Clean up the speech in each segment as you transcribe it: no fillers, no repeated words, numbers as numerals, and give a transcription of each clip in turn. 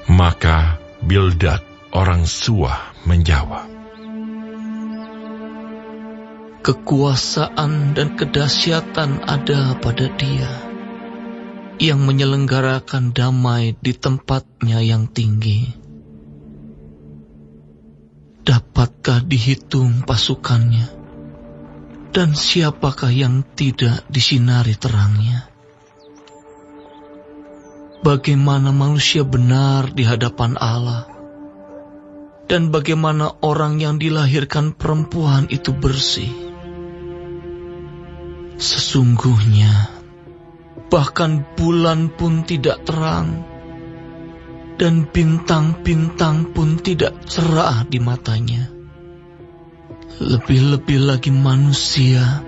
Maka Bildad orang Suah menjawab, kekuasaan dan kedahsyatan ada pada Dia yang menyelenggarakan damai di tempatnya yang tinggi. Dapatkah dihitung pasukannya? Dan siapakah yang tidak disinari terangnya? Bagaimana manusia benar di hadapan Allah, dan bagaimana orang yang dilahirkan perempuan itu bersih. Sesungguhnya, bahkan bulan pun tidak terang, dan bintang-bintang pun tidak cerah di matanya. Lebih-lebih lagi manusia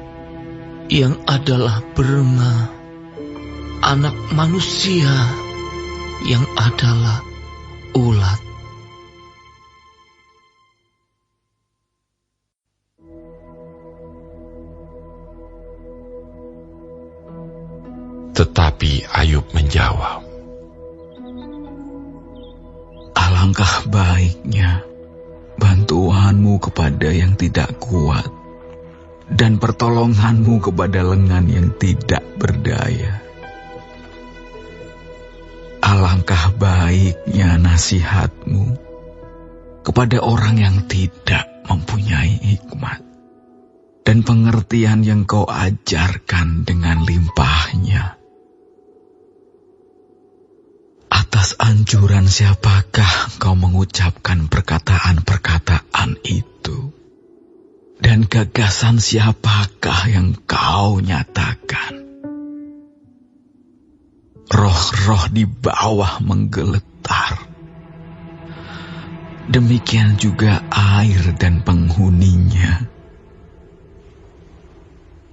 yang adalah berenga, anak manusia yang adalah ulat. Tetapi Ayub menjawab, alangkah baiknya bantuanmu kepada yang tidak kuat, dan pertolonganmu kepada lengan yang tidak berdaya. Alangkah baiknya nasihatmu kepada orang yang tidak mempunyai hikmat, dan pengertian yang kau ajarkan dengan limpahnya. Atas anjuran siapakah kau mengucapkan perkataan-perkataan itu? Dan gagasan siapakah yang kau nyatakan? Roh-roh di bawah menggeletar. Demikian juga air dan penghuninya.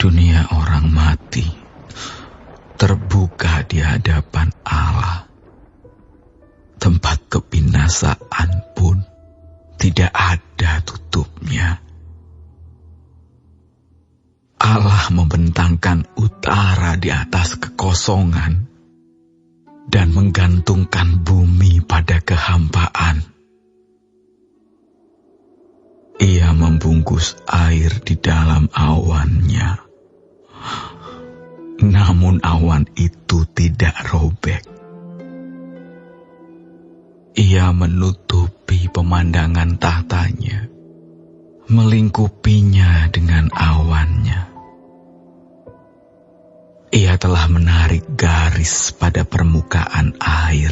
Dunia orang mati terbuka di hadapan Allah. Tempat kebinasaan pun tidak ada tutupnya. Allah membentangkan utara di atas kekosongan dan menggantungkan bumi pada kehampaan. Ia membungkus air di dalam awannya, namun awan itu tidak robek. Ia menutupi pemandangan tahtanya, melingkupinya dengan awannya. Ia telah menarik garis pada permukaan air,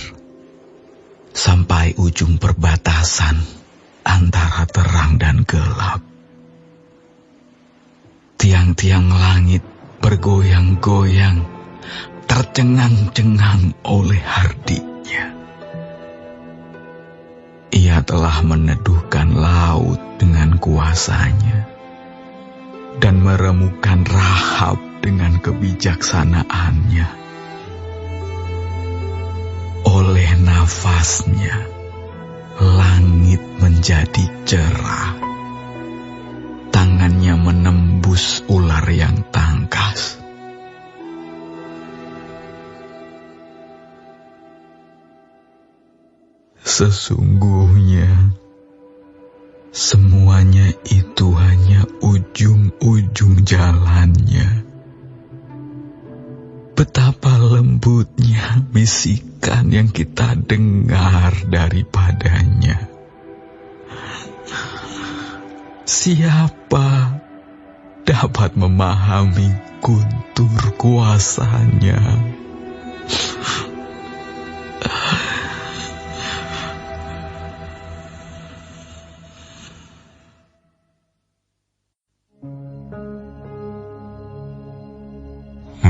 sampai ujung perbatasan antara terang dan gelap. Tiang-tiang langit bergoyang-goyang, tercengang-cengang oleh hardiknya. Ia telah meneduhkan laut dengan kuasanya, dan meremukkan Rahab dengan kebijaksanaannya. Oleh nafasnya, langit menjadi cerah. Tangannya menembus ular yang tangkas. Sesungguhnya, semuanya itu hanya ujung-ujung jalannya. Betapa lembutnya bisikan yang kita dengar daripadanya. Siapa dapat memahami guntur kuasanya?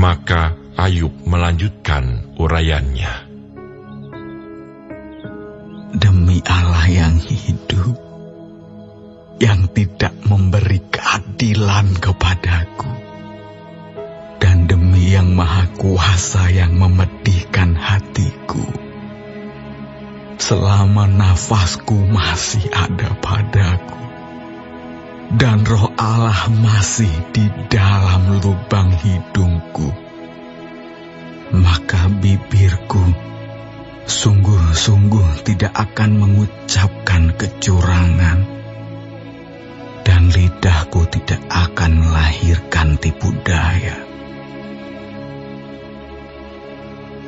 Maka Ayub melanjutkan uraiannya. Demi Allah yang hidup, yang tidak memberi keadilan kepadaku, dan demi yang Maha Kuasa yang memedihkan hatiku, selama nafasku masih ada padaku, dan roh Allah masih di dalam lubang hidungku, maka bibirku sungguh sungguh tidak akan mengucapkan kecurangan, dan lidahku tidak akan melahirkan tipu daya.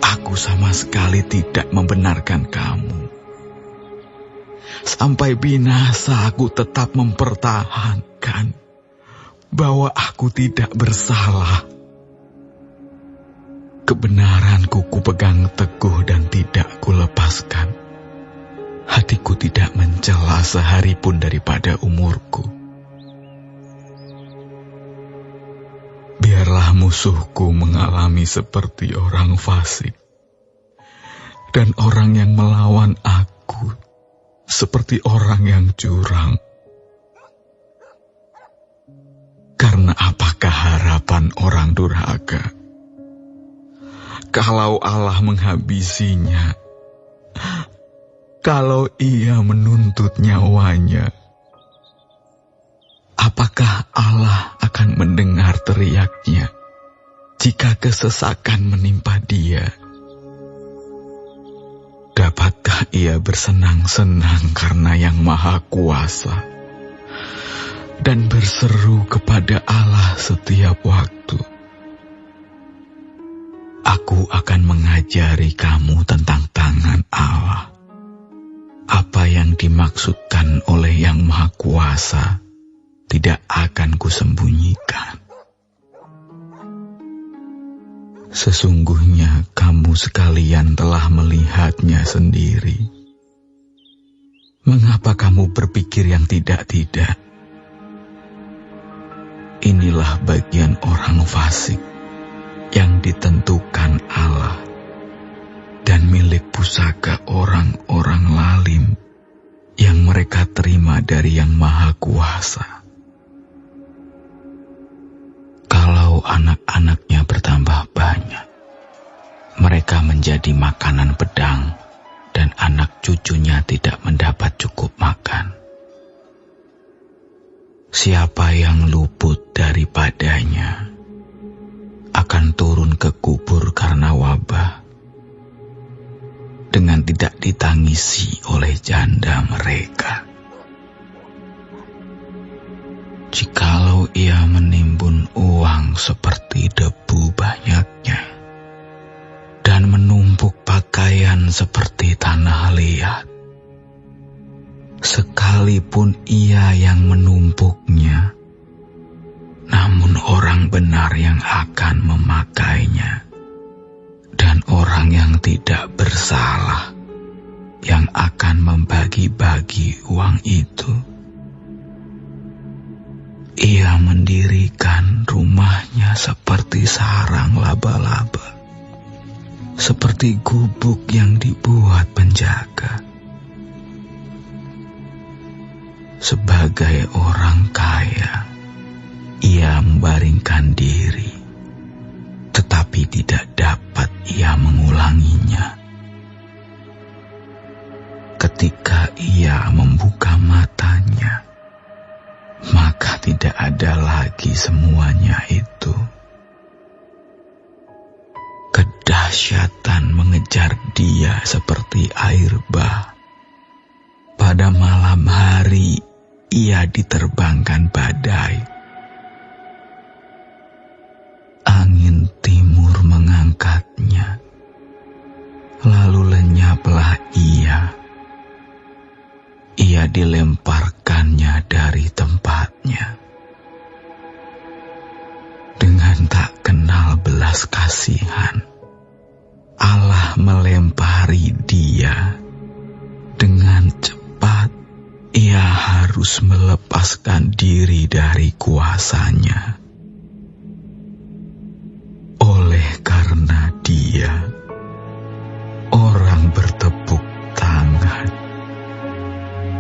Aku sama sekali tidak membenarkan kamu. Sampai binasa aku tetap mempertahankan bahwa aku tidak bersalah. Kebenaranku kupegang teguh dan tidak kulepaskan. Hatiku tidak mencela sehari pun daripada umurku. Biarlah musuhku mengalami seperti orang fasik, dan orang yang melawan aku seperti orang yang curang. Karena apakah harapan orang durhaka kalau Allah menghabisinya, kalau ia menuntut nyawanya? Apakah Allah akan mendengar teriaknya jika kesesakan menimpa dia? Dapatkah ia bersenang-senang karena Yang Maha Kuasa dan berseru kepada Allah setiap waktu? Aku akan mengajari kamu tentang tangan Allah. Apa yang dimaksudkan oleh Yang Maha Kuasa tidak akan kusembunyikan. Sesungguhnya kamu sekalian telah melihatnya sendiri. Mengapa kamu berpikir yang tidak-tidak? Inilah bagian orang fasik yang ditentukan Allah dan milik pusaka orang-orang lalim yang mereka terima dari Yang Maha Kuasa. Kalau anak-anaknya bertambah banyak, mereka menjadi makanan pedang dan anak cucunya tidak mendapat cukup makan. Siapa yang luput daripadanya akan turun ke kubur karena wabah, dengan tidak ditangisi oleh janda mereka. Jikalau ia menimbun uang seperti debu banyaknya, dan menumpuk pakaian seperti tanah liat, sekalipun ia yang menumpuknya, namun orang benar yang akan memakainya, dan orang yang tidak bersalah yang akan membagi-bagi uang itu. Ia mendirikan rumahnya seperti sarang laba-laba, seperti gubuk yang dibuat penjaga. Sebagai orang kaya, ia membaringkan diri, tetapi tidak dapat ia mengulanginya. Ketika ia membuka matanya, maka tidak ada lagi semuanya itu. Kedahsyatan mengejar dia seperti air bah. Pada malam hari ia diterbangkan badai. Angin timur mengangkatnya, lalu lenyaplah ia. Ia dilemparkannya dari tempatnya. Dengan tak kenal belas kasihan, Allah melempari dia. Dengan cepat, ia harus melepaskan diri dari kuasanya. Oleh karena dia, orang bertepuk tangan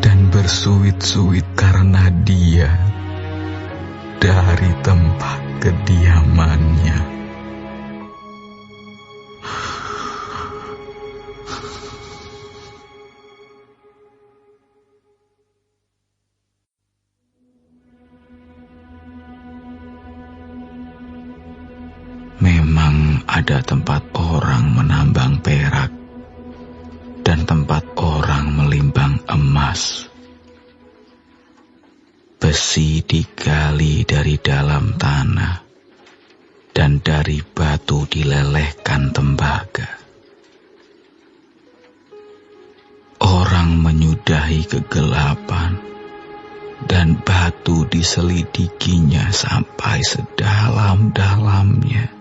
dan bersuit-suit karena dia dari tempat kediamannya. Memang ada tempat orang menambang perak dan tempat emas. Besi digali dari dalam tanah, dan dari batu dilelehkan tembaga. Orang menyudahi kegelapan, dan batu diselidikinya sampai sedalam-dalamnya,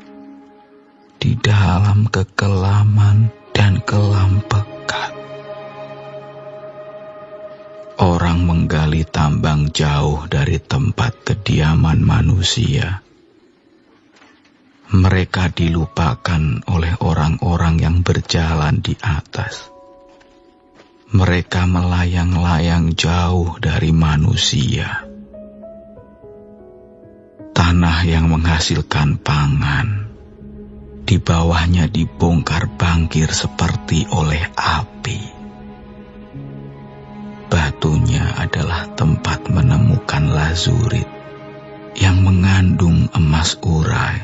di dalam kekelaman dan kelam pekat. Orang menggali tambang jauh dari tempat kediaman manusia. Mereka dilupakan oleh orang-orang yang berjalan di atas. Mereka melayang-layang jauh dari manusia. Tanah yang menghasilkan pangan, di bawahnya dibongkar bangkir seperti oleh api. Batunya adalah tempat menemukan lazurit yang mengandung emas urai.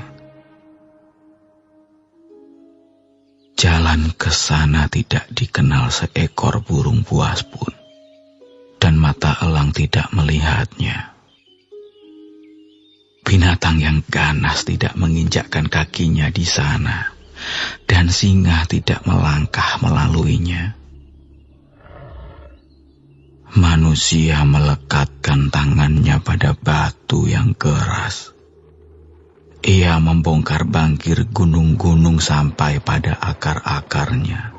Jalan ke sana tidak dikenal seekor burung buas pun, dan mata elang tidak melihatnya. Binatang yang ganas tidak menginjakkan kakinya di sana, dan singa tidak melangkah melaluinya. Manusia melekatkan tangannya pada batu yang keras. Ia membongkar bangkir gunung-gunung sampai pada akar-akarnya.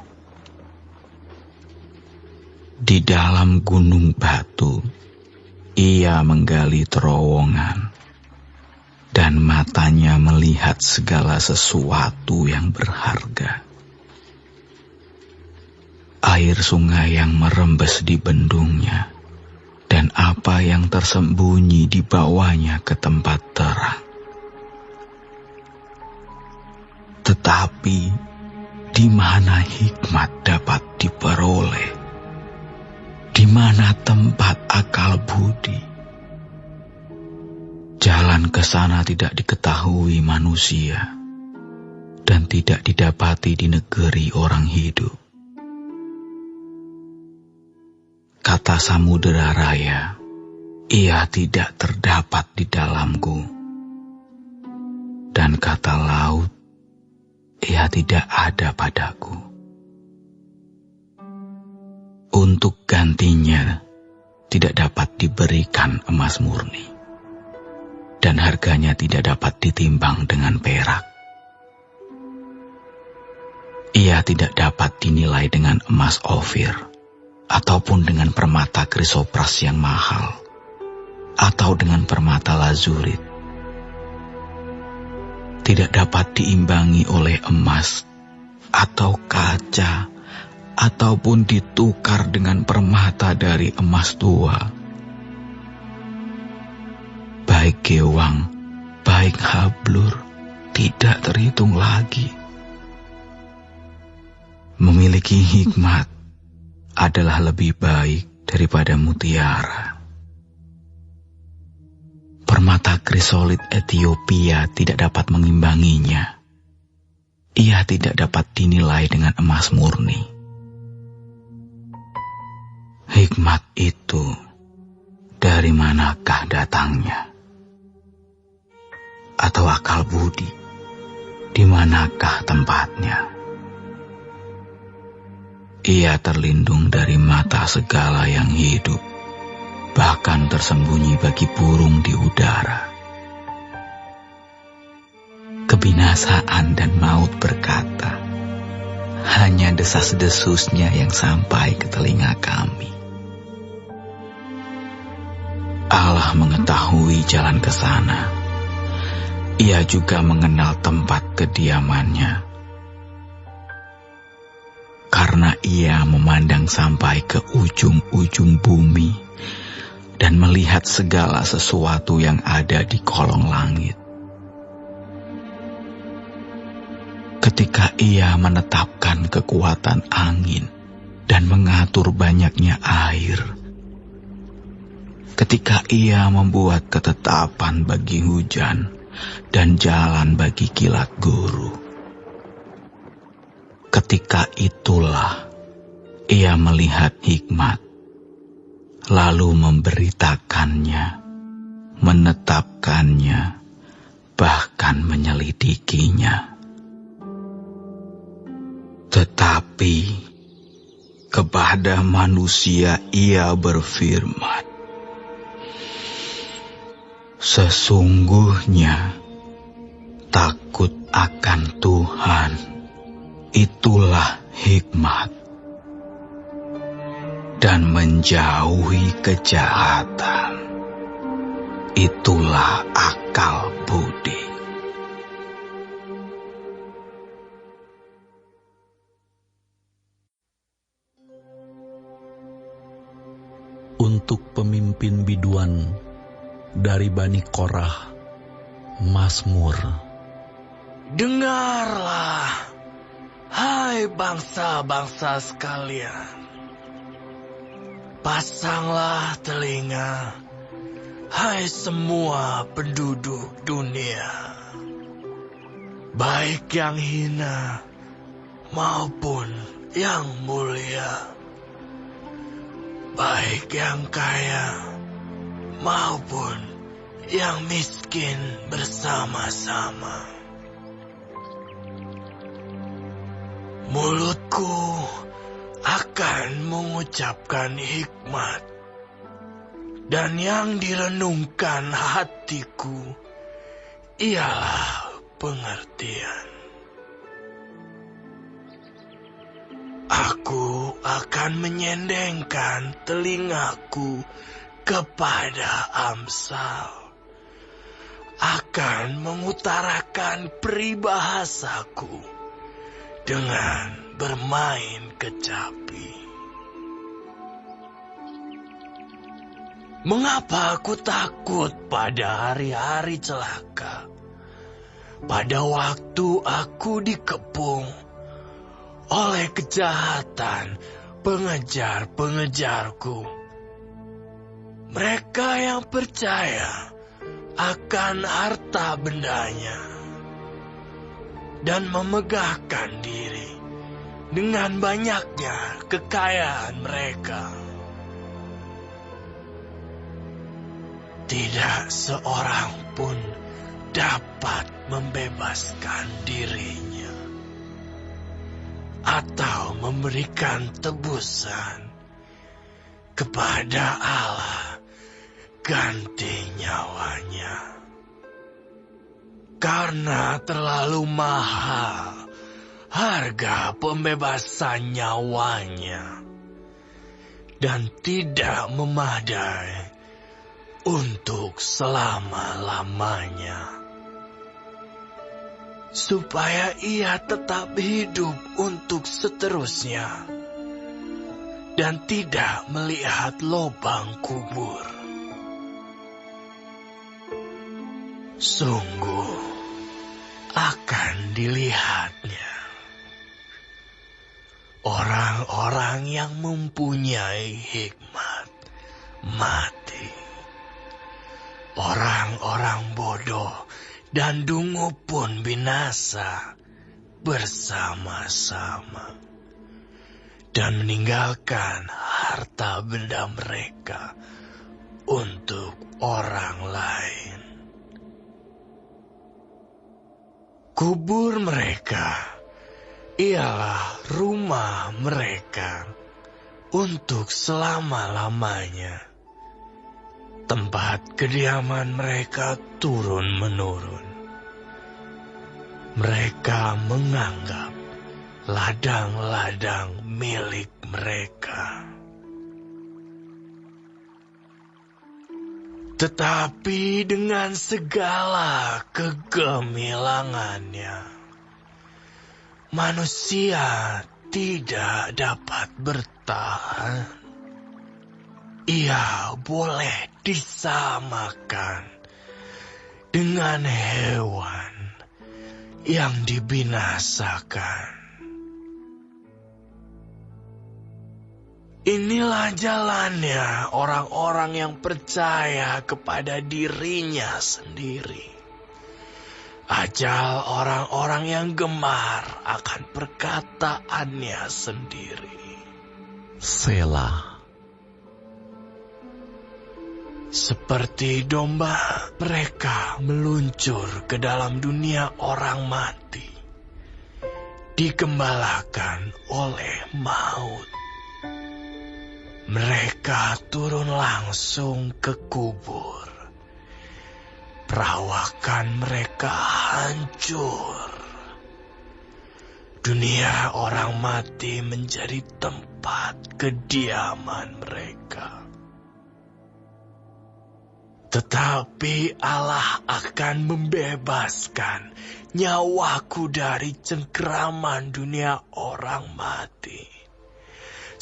Di dalam gunung batu, ia menggali terowongan, dan matanya melihat segala sesuatu yang berharga. Air sungai yang merembes di bendungnya, dan apa yang tersembunyi di bawahnya ke tempat terang. Tetapi, di mana hikmat dapat diperoleh? Di mana tempat akal budi? Jalan ke sana tidak diketahui manusia, dan tidak didapati di negeri orang hidup. Kata samudera raya, ia tidak terdapat di dalamku. Dan kata laut, ia tidak ada padaku. Untuk gantinya, tidak dapat diberikan emas murni, dan harganya tidak dapat ditimbang dengan perak. Ia tidak dapat dinilai dengan emas Ofir, ataupun dengan permata krisopras yang mahal, atau dengan permata lazurit. Tidak dapat diimbangi oleh emas, atau kaca, ataupun ditukar dengan permata dari emas tua. Baik gewang, baik hablur, tidak terhitung lagi. Memiliki hikmat adalah lebih baik daripada mutiara. Permata krisolit Ethiopia tidak dapat mengimbanginya. Ia tidak dapat dinilai dengan emas murni. Hikmat itu dari manakah datangnya? Atau akal budi, di manakah tempatnya? Ia terlindung dari mata segala yang hidup, bahkan tersembunyi bagi burung di udara. Kebinasaan dan maut berkata, hanya desas-desusnya yang sampai ke telinga kami. Allah mengetahui jalan ke sana. Ia juga mengenal tempat kediamannya. Karena ia memandang sampai ke ujung-ujung bumi dan melihat segala sesuatu yang ada di kolong langit. Ketika ia menetapkan kekuatan angin dan mengatur banyaknya air, ketika ia membuat ketetapan bagi hujan dan jalan bagi kilat guru, ketika itulah ia melihat hikmat lalu memberitakannya, menetapkannya, bahkan menyelidikinya. Tetapi kepada manusia ia berfirman, sesungguhnya takut akan Tuhan itulah hikmat, dan menjauhi kejahatan itulah akal budi. Untuk pemimpin biduan dari Bani Korah, Mazmur. Dengarlah, hai bangsa-bangsa sekalian. Pasanglah telinga, hai semua penduduk dunia. Baik yang hina maupun yang mulia. Baik yang kaya maupun yang miskin bersama-sama. Mulutku akan mengucapkan hikmat, dan yang direnungkan hatiku ialah pengertian. Aku akan menyendengkan telingaku kepada Amsal, akan mengutarakan peribahasaku dengan bermain kecapi. Mengapa aku takut pada hari-hari celaka, pada waktu aku dikepung oleh kejahatan pengejar-pengejarku? Mereka yang percaya akan harta bendanya dan memegahkan diri dengan banyaknya kekayaan mereka. Tidak seorang pun dapat membebaskan dirinya atau memberikan tebusan kepada Allah ganti nyawanya. Karena terlalu mahal harga pembebasan nyawanya dan tidak memadai untuk selama-lamanya, supaya ia tetap hidup untuk seterusnya dan tidak melihat lubang kubur. Sungguh akan dilihatnya orang-orang yang mempunyai hikmat mati, orang-orang bodoh dan dungu pun binasa bersama-sama, dan meninggalkan harta benda mereka untuk orang lain. Kubur mereka ialah rumah mereka untuk selama-lamanya. Tempat kediaman mereka turun-menurun. Mereka menganggap ladang-ladang milik mereka. Tetapi dengan segala kegemilangannya, manusia tidak dapat bertahan. Ia boleh disamakan dengan hewan yang dibinasakan. Inilah jalannya orang-orang yang percaya kepada dirinya sendiri. Ajal orang-orang yang gemar akan perkataannya sendiri. Selah. Seperti domba, mereka meluncur ke dalam dunia orang mati, digembalakan oleh maut. Mereka turun langsung ke kubur. Perawakan mereka hancur. Dunia orang mati menjadi tempat kediaman mereka. Tetapi Allah akan membebaskan nyawaku dari cengkeraman dunia orang mati.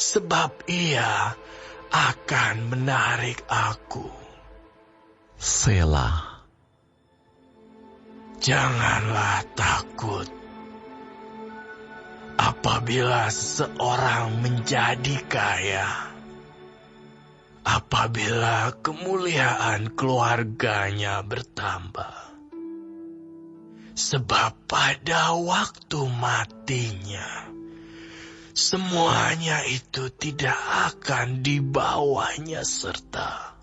Sebab Ia akan menarik aku. Selah. Janganlah takut. Apabila seseorang menjadi kaya, apabila kemuliaan keluarganya bertambah, sebab pada waktu matinya, semuanya itu tidak akan dibawanya serta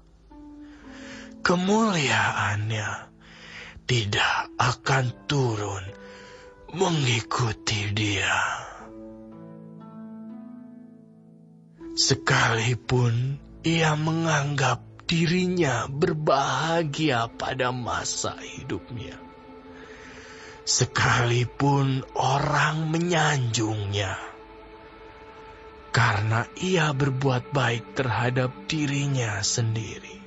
kemuliaannya tidak akan turun mengikuti dia. Sekalipun ia menganggap dirinya berbahagia pada masa hidupnya, sekalipun orang menyanjungnya, karena ia berbuat baik terhadap dirinya sendiri,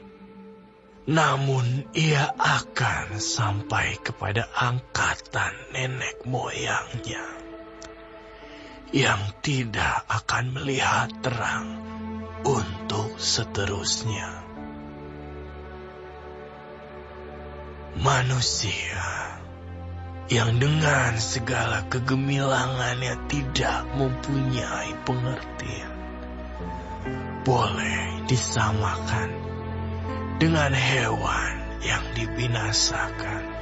namun ia akan sampai kepada angkatan nenek moyangnya, yang tidak akan melihat terang untuk seterusnya. Manusia yang dengan segala kegemilangannya tidak mempunyai pengertian, boleh disamakan dengan hewan yang dibinasakan.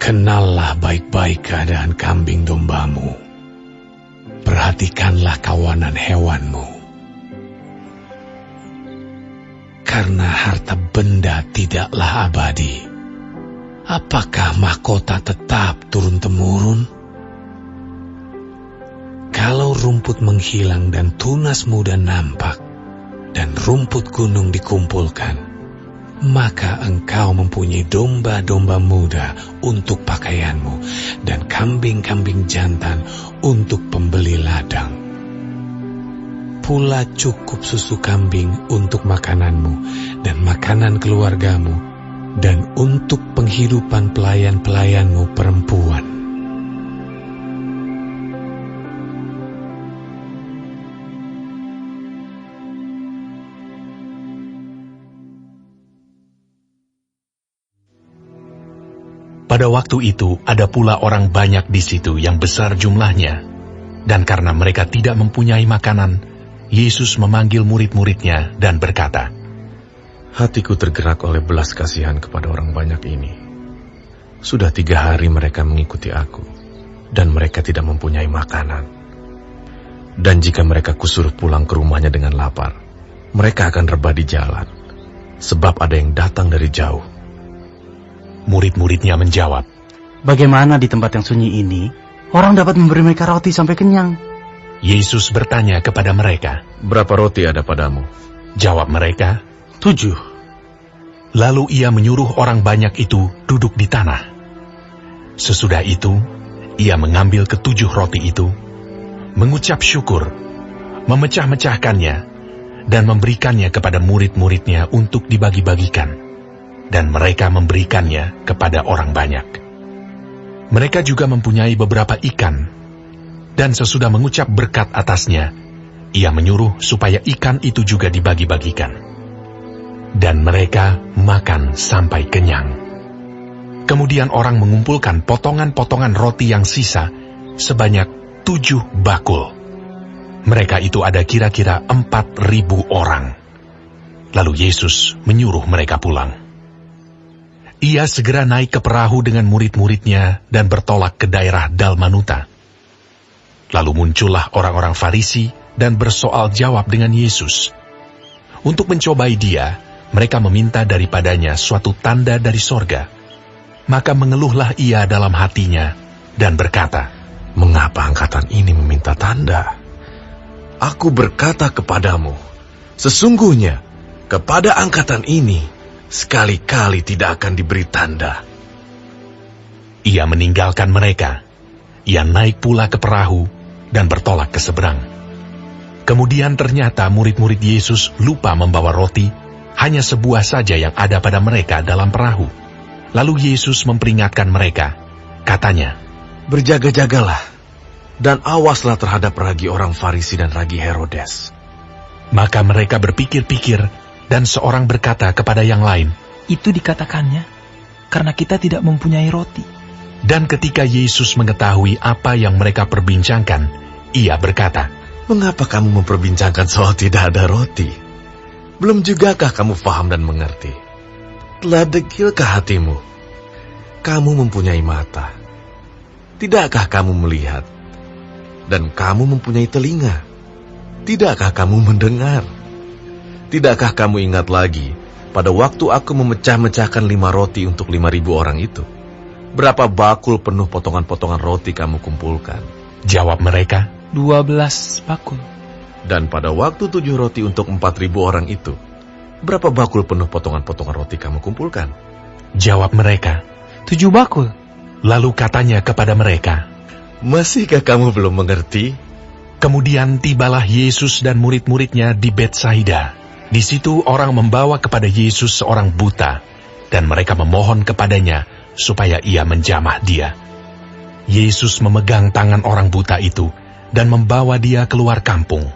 Kenallah baik-baik keadaan kambing dombamu. Perhatikanlah kawanan hewanmu. Karena harta benda tidaklah abadi. Apakah mahkota tetap turun-temurun? Kalau rumput menghilang dan tunas muda nampak, dan rumput gunung dikumpulkan, maka engkau mempunyai domba-domba muda untuk pakaianmu, dan kambing-kambing jantan untuk pembeli ladang. Pula cukup susu kambing untuk makananmu, dan makanan keluargamu, dan untuk penghidupan pelayan-pelayanmu perempuan. Pada waktu itu ada pula orang banyak di situ yang besar jumlahnya, dan karena mereka tidak mempunyai makanan, Yesus memanggil murid-muridnya dan berkata, Hatiku tergerak oleh belas kasihan kepada orang banyak ini. Sudah 3 hari mereka mengikuti aku, dan mereka tidak mempunyai makanan. Dan jika mereka kusuruh pulang ke rumahnya dengan lapar, mereka akan rebah di jalan, sebab ada yang datang dari jauh. Murid-muridnya menjawab, Bagaimana di tempat yang sunyi ini, orang dapat memberi mereka roti sampai kenyang? Yesus bertanya kepada mereka, Berapa roti ada padamu? Jawab mereka, 7. Lalu ia menyuruh orang banyak itu duduk di tanah. Sesudah itu, ia mengambil ke-7 roti itu, mengucap syukur, memecah-mecahkannya, dan memberikannya kepada murid-muridnya untuk dibagi-bagikan. Dan mereka memberikannya kepada orang banyak. Mereka juga mempunyai beberapa ikan, dan sesudah mengucap berkat atasnya, ia menyuruh supaya ikan itu juga dibagi-bagikan. Dan mereka makan sampai kenyang. Kemudian orang mengumpulkan potongan-potongan roti yang sisa sebanyak 7 bakul. Mereka itu ada kira-kira 4.000 orang. Lalu Yesus menyuruh mereka pulang. Ia segera naik ke perahu dengan murid-muridnya dan bertolak ke daerah Dalmanuta. Lalu muncullah orang-orang Farisi dan bersoal jawab dengan Yesus. Untuk mencobai dia, mereka meminta daripadanya suatu tanda dari sorga. Maka mengeluhlah ia dalam hatinya dan berkata, "Mengapa angkatan ini meminta tanda? Aku berkata kepadamu, sesungguhnya kepada angkatan ini sekali-kali tidak akan diberi tanda." Ia meninggalkan mereka. Ia naik pula ke perahu dan bertolak ke seberang. Kemudian ternyata murid-murid Yesus lupa membawa roti, hanya sebuah saja yang ada pada mereka dalam perahu. Lalu Yesus memperingatkan mereka. Katanya, "Berjaga-jagalah, dan awaslah terhadap ragi orang Farisi dan ragi Herodes." Maka mereka berpikir-pikir, dan seorang berkata kepada yang lain, Itu dikatakannya, karena kita tidak mempunyai roti. dan ketika Yesus mengetahui apa yang mereka perbincangkan, ia berkata, "Mengapa kamu memperbincangkan soal tidak ada roti? Belum jugakah kamu faham dan mengerti? Telah degilkah hatimu? Kamu mempunyai mata. Tidakkah kamu melihat? Dan kamu mempunyai telinga. Tidakkah kamu mendengar? Tidakkah kamu ingat lagi pada waktu aku memecah-mecahkan 5 roti untuk 5.000 orang itu? Berapa bakul penuh potongan-potongan roti kamu kumpulkan?" Jawab mereka, 12 bakul. "Dan pada waktu 7 roti untuk 4.000 orang itu, berapa bakul penuh potongan-potongan roti kamu kumpulkan?" Jawab mereka. 7 bakul. Lalu katanya kepada mereka, "Masihkah kamu belum mengerti?" Kemudian tibalah Yesus dan murid-muridnya di Betsaida. Di situ orang membawa kepada Yesus seorang buta, dan mereka memohon kepadanya supaya ia menjamah dia. Yesus memegang tangan orang buta itu dan membawa dia keluar kampung.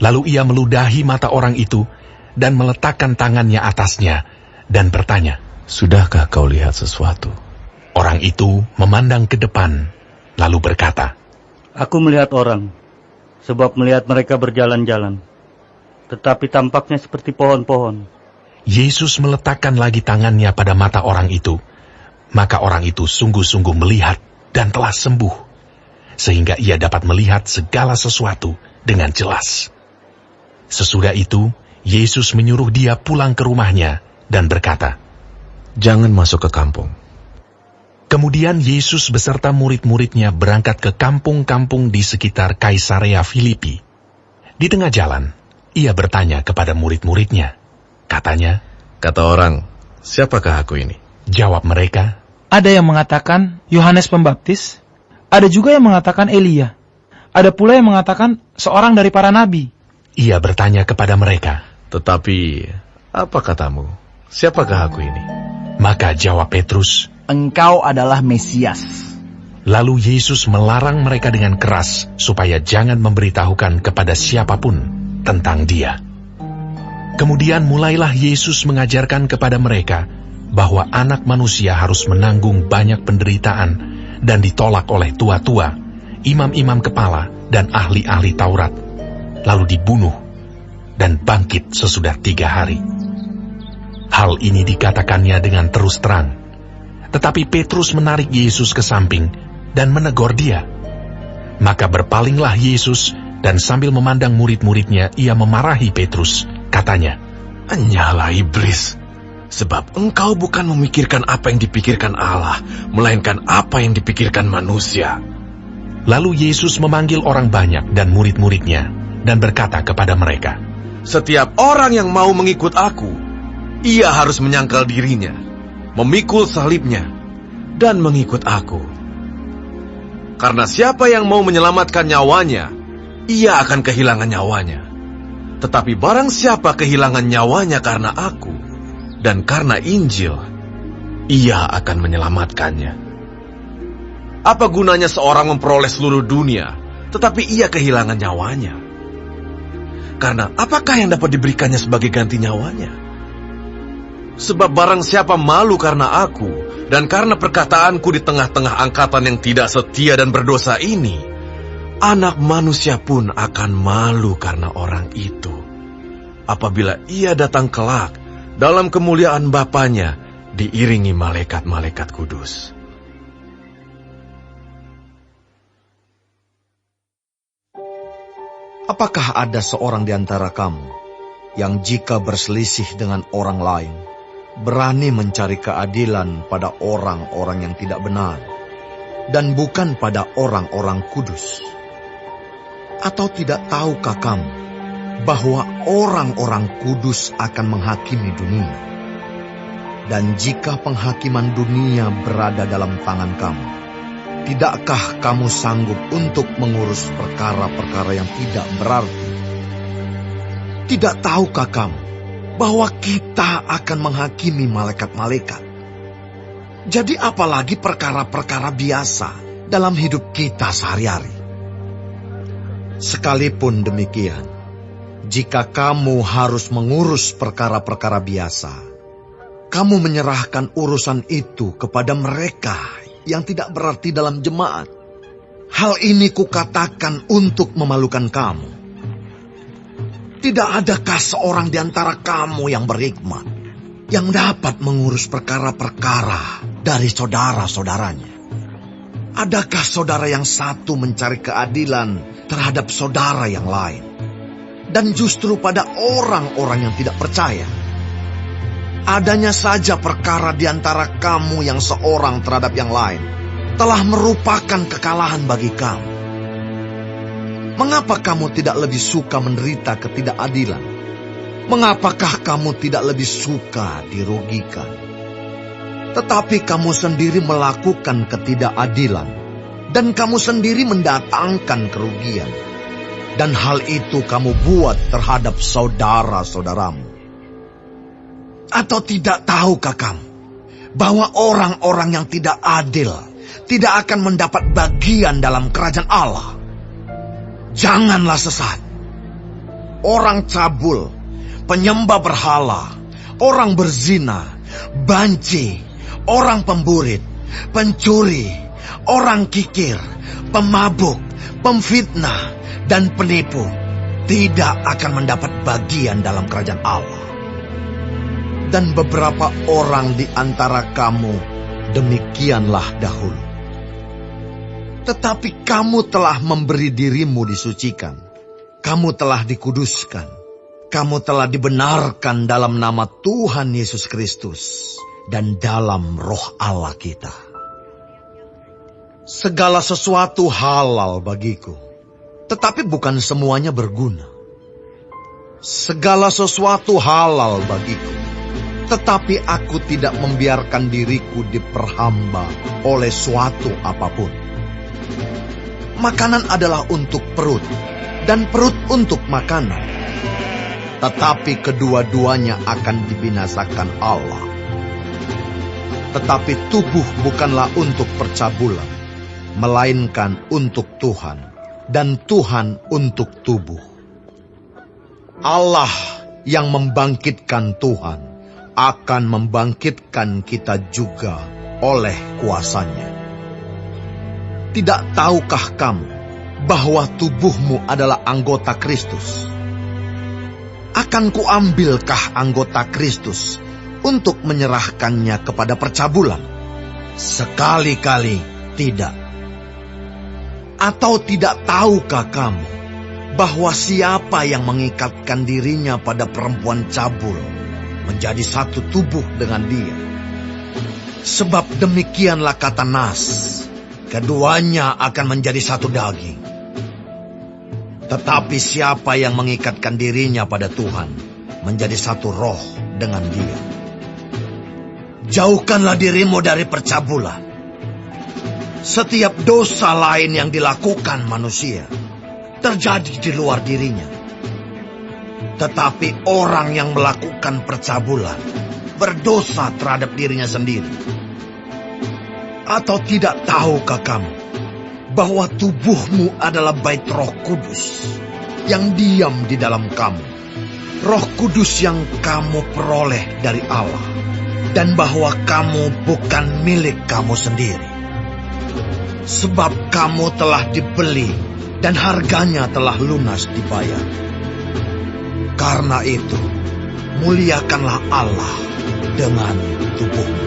Lalu ia meludahi mata orang itu dan meletakkan tangannya atasnya dan bertanya, "Sudahkah kau lihat sesuatu?" Orang itu memandang ke depan, lalu berkata, Aku melihat orang, sebab melihat mereka berjalan-jalan, tetapi tampaknya seperti pohon-pohon. Yesus meletakkan lagi tangannya pada mata orang itu. Maka orang itu sungguh-sungguh melihat dan telah sembuh, sehingga ia dapat melihat segala sesuatu dengan jelas. Sesudah itu, Yesus menyuruh dia pulang ke rumahnya dan berkata, "Jangan masuk ke kampung." Kemudian Yesus beserta murid-muridnya berangkat ke kampung-kampung di sekitar Kaisarea Filipi. Di tengah jalan, ia bertanya kepada murid-muridnya. Katanya, Kata orang, "Siapakah aku ini?" jawab mereka, Ada yang mengatakan Yohanes Pembaptis, ada juga yang mengatakan Elia, ada pula yang mengatakan seorang dari para nabi. ia bertanya kepada mereka. "Tetapi, apa katamu? Siapakah aku ini?" Maka jawab Petrus. Engkau adalah Mesias. Lalu Yesus melarang mereka dengan keras supaya jangan memberitahukan kepada siapapun tentang dia. Kemudian mulailah Yesus mengajarkan kepada mereka bahwa anak manusia harus menanggung banyak penderitaan dan ditolak oleh tua-tua, imam-imam kepala, dan ahli-ahli Taurat, lalu dibunuh dan bangkit sesudah 3 hari. Hal ini dikatakannya dengan terus terang. Tetapi Petrus menarik Yesus ke samping dan menegur dia. Maka berpalinglah Yesus dan sambil memandang murid-muridnya, ia memarahi Petrus. Katanya, "Hanyalah iblis, sebab engkau bukan memikirkan apa yang dipikirkan Allah, melainkan apa yang dipikirkan manusia." Lalu Yesus memanggil orang banyak dan murid-muridnya dan berkata kepada mereka, "Setiap orang yang mau mengikut aku, ia harus menyangkal dirinya, memikul salibnya, dan mengikut aku. Karena siapa yang mau menyelamatkan nyawanya, ia akan kehilangan nyawanya. Tetapi barang siapa kehilangan nyawanya karena aku, dan karena Injil, ia akan menyelamatkannya. Apa gunanya seorang memperoleh seluruh dunia, tetapi ia kehilangan nyawanya? Karena apakah yang dapat diberikannya sebagai ganti nyawanya? Sebab barang siapa malu karena aku, dan karena perkataanku di tengah-tengah angkatan yang tidak setia dan berdosa ini, Anak Manusia pun akan malu karena orang itu, apabila ia datang kelak dalam kemuliaan Bapanya, diiringi malaikat-malaikat kudus." Apakah ada seorang di antara kamu yang jika berselisih dengan orang lain, berani mencari keadilan pada orang-orang yang tidak benar, dan bukan pada orang-orang kudus? Atau tidak tahukah kamu bahwa orang-orang kudus akan menghakimi dunia? Dan jika penghakiman dunia berada dalam tangan kamu, tidakkah kamu sanggup untuk mengurus perkara-perkara yang tidak berarti? Tidak tahukah kamu bahwa kita akan menghakimi malaikat-malaikat? Jadi apalagi perkara-perkara biasa dalam hidup kita sehari-hari. Sekalipun demikian, jika kamu harus mengurus perkara-perkara biasa, kamu menyerahkan urusan itu kepada mereka yang tidak berarti dalam jemaat. Hal ini kukatakan untuk memalukan kamu. Tidak adakah seorang di antara kamu yang berhikmat, yang dapat mengurus perkara-perkara dari saudara-saudaranya? Adakah saudara yang satu mencari keadilan terhadap saudara yang lain, dan justru pada orang-orang yang tidak percaya? Adanya saja perkara di antara kamu yang seorang terhadap yang lain telah merupakan kekalahan bagi kamu. Mengapa kamu tidak lebih suka menderita ketidakadilan? Mengapakah kamu tidak lebih suka dirugikan? Tetapi kamu sendiri melakukan ketidakadilan, dan kamu sendiri mendatangkan kerugian. Dan hal itu kamu buat terhadap saudara-saudaramu. Atau tidak tahukah kamu bahwa orang-orang yang tidak adil tidak akan mendapat bagian dalam kerajaan Allah? Janganlah sesat. Orang cabul, penyembah berhala, orang berzina, banci, orang pemburit, pencuri, orang kikir, pemabuk, pemfitnah, dan penipu tidak akan mendapat bagian dalam kerajaan Allah. Dan beberapa orang di antara kamu demikianlah dahulu. Tetapi kamu telah memberi dirimu disucikan. Kamu telah dikuduskan. Kamu telah dibenarkan dalam nama Tuhan Yesus Kristus dan dalam roh Allah kita. Segala sesuatu halal bagiku, tetapi bukan semuanya berguna. Segala sesuatu halal bagiku, tetapi aku tidak membiarkan diriku diperhamba oleh suatu apapun. Makanan adalah untuk perut, dan perut untuk makanan. Tetapi kedua-duanya akan dibinasakan Allah. Tetapi tubuh bukanlah untuk percabulan, melainkan untuk Tuhan, dan Tuhan untuk tubuh. Allah yang membangkitkan Tuhan akan membangkitkan kita juga oleh kuasanya. Tidak tahukah kamu bahwa tubuhmu adalah anggota Kristus? Akan kuambilkah anggota Kristus untuk menyerahkannya kepada percabulan? Sekali-kali tidak. Atau tidak tahukah kamu bahwa siapa yang mengikatkan dirinya pada perempuan cabul menjadi satu tubuh dengan dia? Sebab demikianlah kata Nas, keduanya akan menjadi satu daging. Tetapi siapa yang mengikatkan dirinya pada Tuhan menjadi satu roh dengan dia. Jauhkanlah dirimu dari percabulan. Setiap dosa lain yang dilakukan manusia terjadi di luar dirinya. Tetapi orang yang melakukan percabulan berdosa terhadap dirinya sendiri. Atau tidak tahukah kamu bahwa tubuhmu adalah bait Roh Kudus yang diam di dalam kamu, Roh Kudus yang kamu peroleh dari Allah, dan bahwa kamu bukan milik kamu sendiri, sebab kamu telah dibeli dan harganya telah lunas dibayar. Karena itu, muliakanlah Allah dengan tubuhmu.